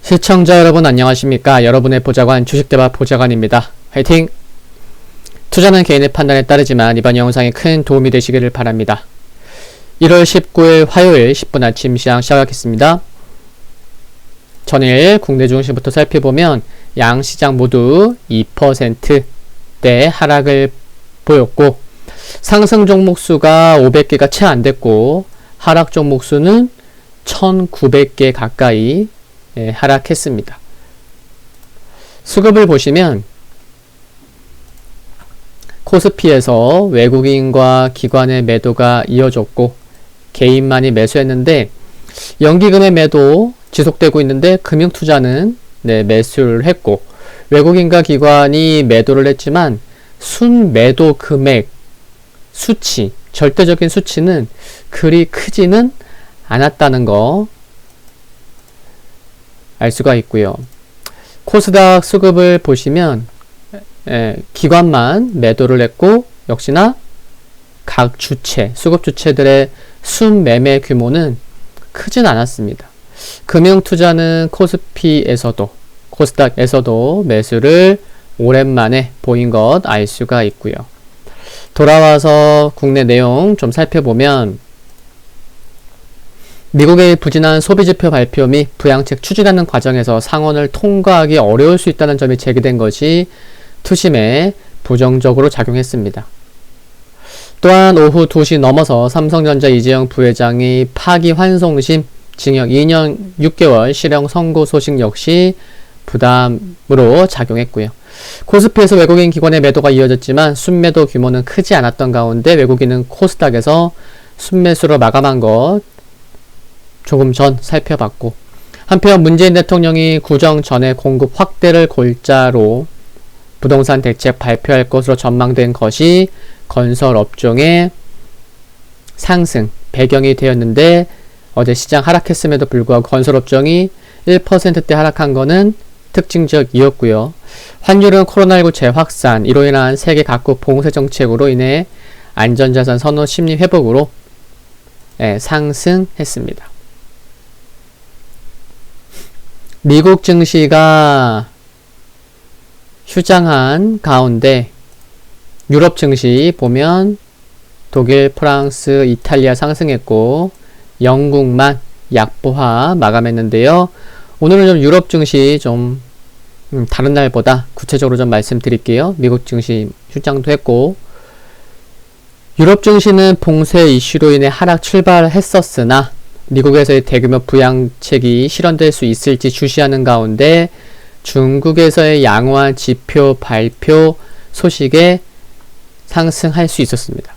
시청자 여러분 안녕하십니까? 여러분의 보좌관 주식대박 보좌관입니다. 화이팅! 투자는 개인의 판단에 따르지만 이번 영상이 큰 도움이 되시기를 바랍니다. 1월 19일 화요일 10분 아침 시장 시작하겠습니다. 전일 국내 증시부터 살펴보면 양시장 모두 2%대 하락을 보였고 상승 종목 수가 500개가 채 안 됐고 하락 종목 수는 1900개 가까이 하락했습니다. 수급을 보시면 코스피에서 외국인과 기관의 매도가 이어졌고 개인만이 매수했는데 연기금의 매도 지속되고 있는데 금융투자는 매수를 했고 외국인과 기관이 매도를 했지만 순매도 금액 수치, 절대적인 수치는 그리 크지는 않았다는 거 알 수가 있고요. 코스닥 수급을 보시면 기관만 매도를 했고 역시나 각 주체, 수급 주체들의 순매매 규모는 크진 않았습니다. 금융투자는 코스닥에서도 매수를 오랜만에 보인 것 알 수가 있고요. 돌아와서 국내 내용 좀 살펴보면 미국의 부진한 소비지표 발표 및 부양책 추진하는 과정에서 상원을 통과하기 어려울 수 있다는 점이 제기된 것이 투심에 부정적으로 작용했습니다. 또한 오후 2시 넘어서 삼성전자 이재용 부회장이 파기환송심 징역 2년 6개월 실형 선고 소식 역시 부담으로 작용했고요. 코스피에서 외국인 기관의 매도가 이어졌지만 순매도 규모는 크지 않았던 가운데 외국인은 코스닥에서 순매수로 마감한 것 조금 전 살펴봤고 한편 문재인 대통령이 구정 전에 공급 확대를 골자로 부동산 대책 발표할 것으로 전망된 것이 건설업종의 상승 배경이 되었는데 어제 시장 하락했음에도 불구하고 건설업종이 1%대 하락한 것은 특징적이었고요. 환율은 코로나19 재확산 이로 인한 세계 각국 봉쇄 정책으로 인해 안전자산 선호 심리 회복으로 상승했습니다. 미국 증시가 휴장한 가운데 유럽 증시 보면 독일, 프랑스, 이탈리아 상승했고 영국만 약보하 마감했는데요. 오늘은 좀 유럽 증시 좀 다른 날보다 구체적으로 좀 말씀드릴게요. 미국 증시 휴장도 했고 유럽 증시는 봉쇄 이슈로 인해 하락 출발했었으나 미국에서의 대규모 부양책이 실현될 수 있을지 주시하는 가운데 중국에서의 양호한 지표 발표 소식에 상승할 수 있었습니다.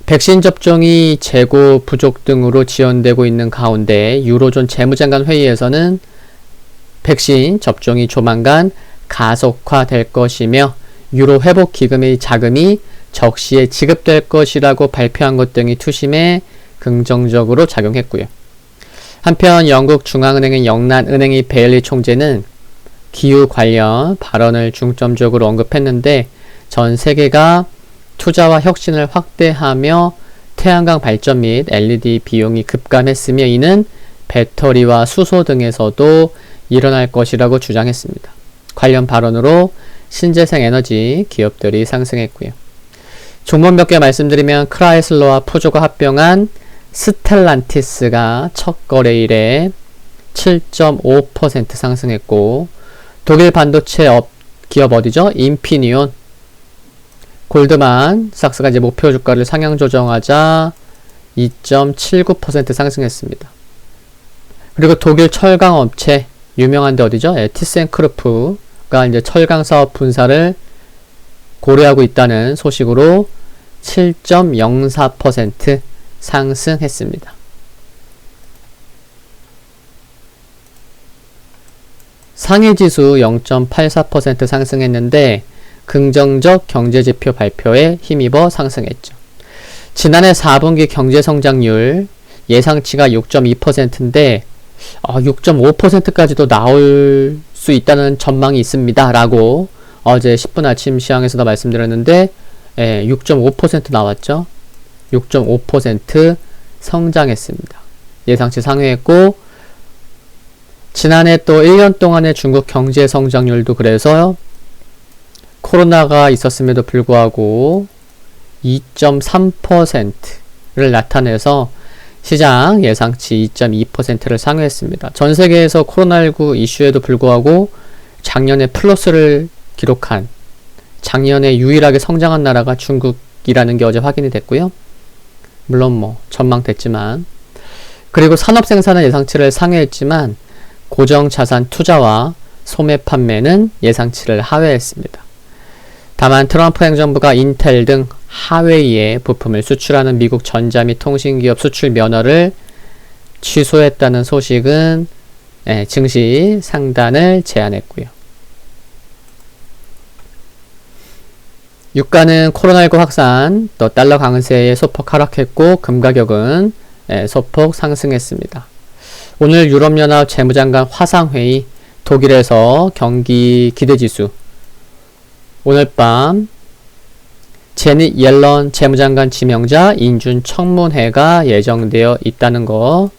백신 접종이 재고 부족 등으로 지연되고 있는 가운데 유로존 재무장관 회의에서는 백신 접종이 조만간 가속화될 것이며 유로 회복 기금의 자금이 적시에 지급될 것이라고 발표한 것 등이 투심에 긍정적으로 작용했고요. 한편 영국 중앙은행의 영란은행의 베일리 총재는 기후 관련 발언을 중점적으로 언급했는데 전 세계가 투자와 혁신을 확대하며 태양광 발전 및 LED 비용이 급감했으며 이는 배터리와 수소 등에서도 일어날 것이라고 주장했습니다. 관련 발언으로 신재생 에너지 기업들이 상승했고요. 종목 몇 개 말씀드리면 크라이슬러와 푸조가 합병한 스텔란티스가 첫 거래일에 7.5% 상승했고 독일 반도체 기업 어디죠? 인피니온 골드만 삭스가 이제 목표 주가를 상향 조정하자 2.79% 상승했습니다. 그리고 독일 철강 업체 유명한 데 어디죠? 티센크루프가 이제 철강 사업 분사를 고려하고 있다는 소식으로 7.04% 상승했습니다. 상해지수 0.84% 상승했는데 긍정적 경제지표 발표에 힘입어 상승했죠. 지난해 4분기 경제성장률 예상치가 6.2%인데 6.5%까지도 나올 수 있다는 전망이 있습니다. 라고 어제 10분 아침 시황에서도 말씀드렸는데 6.5% 나왔죠. 6.5% 성장했습니다. 예상치 상회했고 지난해 또 1년 동안의 중국 경제 성장률도 그래서 코로나가 있었음에도 불구하고 2.3%를 나타내서 시장 예상치 2.2%를 상회했습니다. 전 세계에서 코로나19 이슈에도 불구하고 작년에 플러스를 기록한, 작년에 유일하게 성장한 나라가 중국이라는 게 어제 확인이 됐고요. 물론 뭐 전망됐지만, 그리고 산업 생산은 예상치를 상회했지만 고정자산 투자와 소매 판매는 예상치를 하회했습니다. 다만 트럼프 행정부가 인텔 등 하웨이에 부품을 수출하는 미국 전자 및 통신기업 수출 면허를 취소했다는 소식은 증시 상단을 제한했고요. 유가는 코로나19 확산, 또 달러 강세에 소폭 하락했고 금 가격은 소폭 상승했습니다. 오늘 유럽연합 재무장관 화상회의, 독일에서 경기 기대지수, 오늘 밤 제닛 옐런 재무장관 지명자 인준 청문회가 예정되어 있다는 거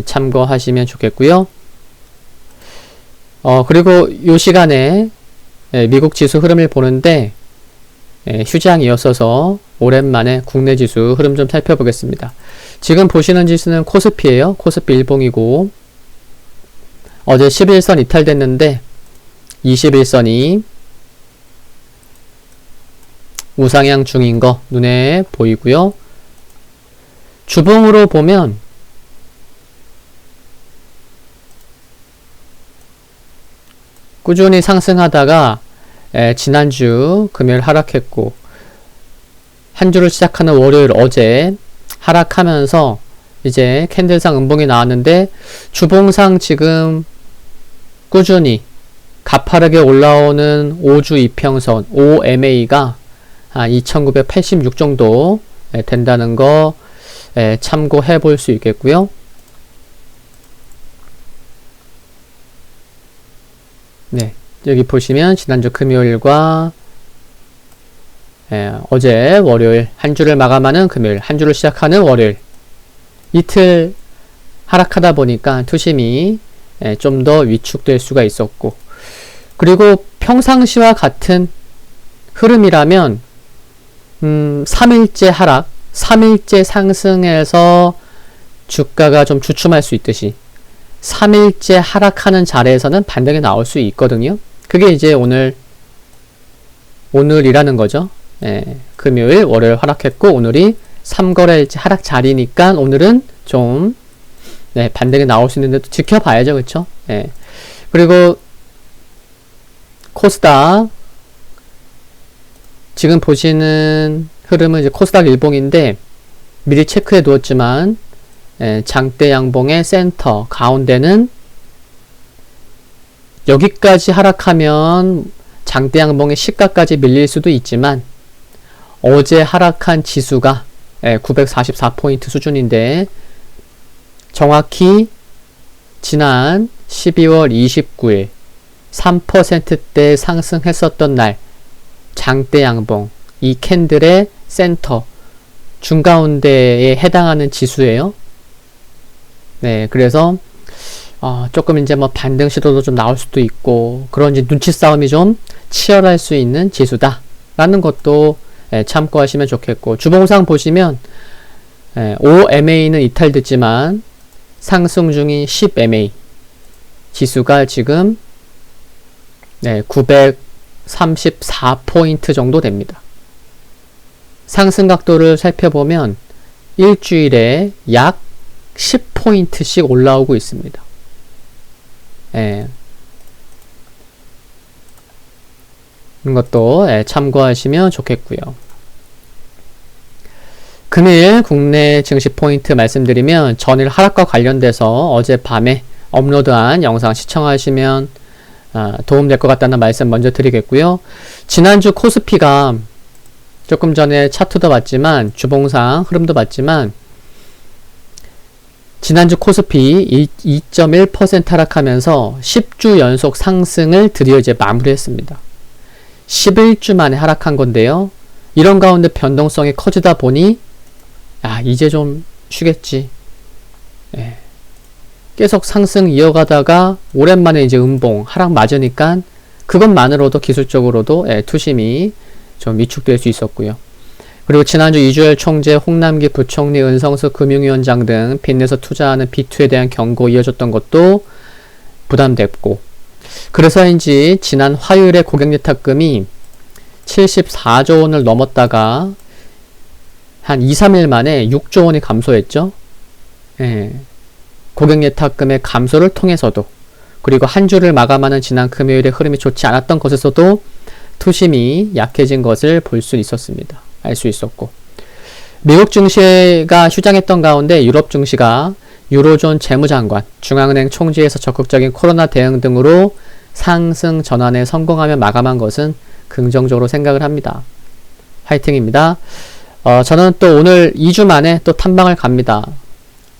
참고하시면 좋겠고요. 그리고 이 시간에 미국 지수 흐름을 보는데 휴장이었어서 오랜만에 국내 지수 흐름 좀 살펴보겠습니다. 지금 보시는 지수는 코스피예요. 코스피 일봉이고 어제 11선 이탈됐는데 21선이 우상향 중인 거 눈에 보이고요. 주봉으로 보면 꾸준히 상승하다가 지난주 금요일 하락했고 한 주를 시작하는 월요일 어제 하락하면서 이제 캔들상 음봉이 나왔는데 주봉상 지금 꾸준히 가파르게 올라오는 5주 이평선 OMA가 2986 정도 된다는 거 참고해 볼 수 있겠고요. 네, 여기 보시면 지난주 금요일과 어제 월요일, 한 주를 마감하는 금요일, 한 주를 시작하는 월요일, 이틀 하락하다 보니까 투심이 좀 더 위축될 수가 있었고, 그리고 평상시와 같은 흐름이라면 3일째 하락, 3일째 상승해서 주가가 좀 주춤할 수 있듯이 3일째 하락하는 자리에서는 반등이 나올 수 있거든요. 그게 이제 오늘이라는 거죠. 금요일, 월요일 하락했고 오늘이 3거래일째 하락 자리니까 오늘은 좀 반등이 나올 수 있는데 또 지켜봐야죠. 그쵸? 그리고 코스닥 지금 보시는 흐름은 이제 코스닥 일봉인데 미리 체크해 두었지만 장대 양봉의 센터 가운데는 여기까지 하락하면 장대 양봉의 시가까지 밀릴 수도 있지만 어제 하락한 지수가 944포인트 수준인데 정확히 지난 12월 29일 3%대 상승했었던 날 장대 양봉, 이 캔들의 센터 중가운데에 해당하는 지수예요. 네, 그래서 조금 이제 뭐 반등 시도도 좀 나올 수도 있고 그런 이제 눈치 싸움이 좀 치열할 수 있는 지수다 라는 것도 참고하시면 좋겠고, 주봉상 보시면 OMA는 이탈됐지만 상승 중인 10MA 지수가 지금 934포인트 정도 됩니다. 상승 각도를 살펴보면 일주일에 약 10포인트씩 올라오고 있습니다. 이것도 참고하시면 좋겠고요. 금일 국내 증시 포인트 말씀드리면 전일 하락과 관련돼서 어젯밤에 업로드한 영상 시청하시면 도움될 것 같다는 말씀 먼저 드리겠고요. 지난주 코스피가 조금 전에 차트도 봤지만 주봉상 흐름도 봤지만 지난주 코스피 2.1% 하락하면서 10주 연속 상승을 드디어 이제 마무리했습니다. 11주 만에 하락한 건데요. 이런 가운데 변동성이 커지다 보니 이제 좀 쉬겠지. 계속 상승 이어가다가 오랜만에 이제 음봉 하락 맞으니까 그것만으로도 기술적으로도 투심이 좀 위축될 수 있었고요. 그리고 지난주 이주열 총재, 홍남기 부총리, 은성수 금융위원장 등 빚내서 투자하는 B2에 대한 경고 이어졌던 것도 부담됐고, 그래서인지 지난 화요일에 고객예탁금이 74조 원을 넘었다가 한 2, 3일 만에 6조 원이 감소했죠. 고객예탁금의 감소를 통해서도, 그리고 한 주를 마감하는 지난 금요일에 흐름이 좋지 않았던 것에서도 투심이 약해진 것을 볼 수 있었습니다. 알 수 있었고, 미국 증시가 휴장했던 가운데 유럽 증시가 유로존 재무장관, 중앙은행 총재에서 적극적인 코로나 대응 등으로 상승 전환에 성공하며 마감한 것은 긍정적으로 생각을 합니다. 화이팅입니다. 저는 또 오늘 2주 만에 또 탐방을 갑니다.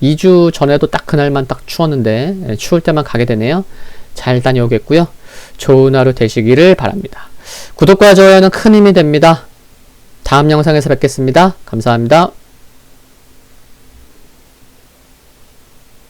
2주 전에도 딱 그날만 딱 추웠는데 추울 때만 가게 되네요. 잘 다녀오겠고요. 좋은 하루 되시기를 바랍니다. 구독과 좋아요는 큰 힘이 됩니다. 다음 영상에서 뵙겠습니다. 감사합니다.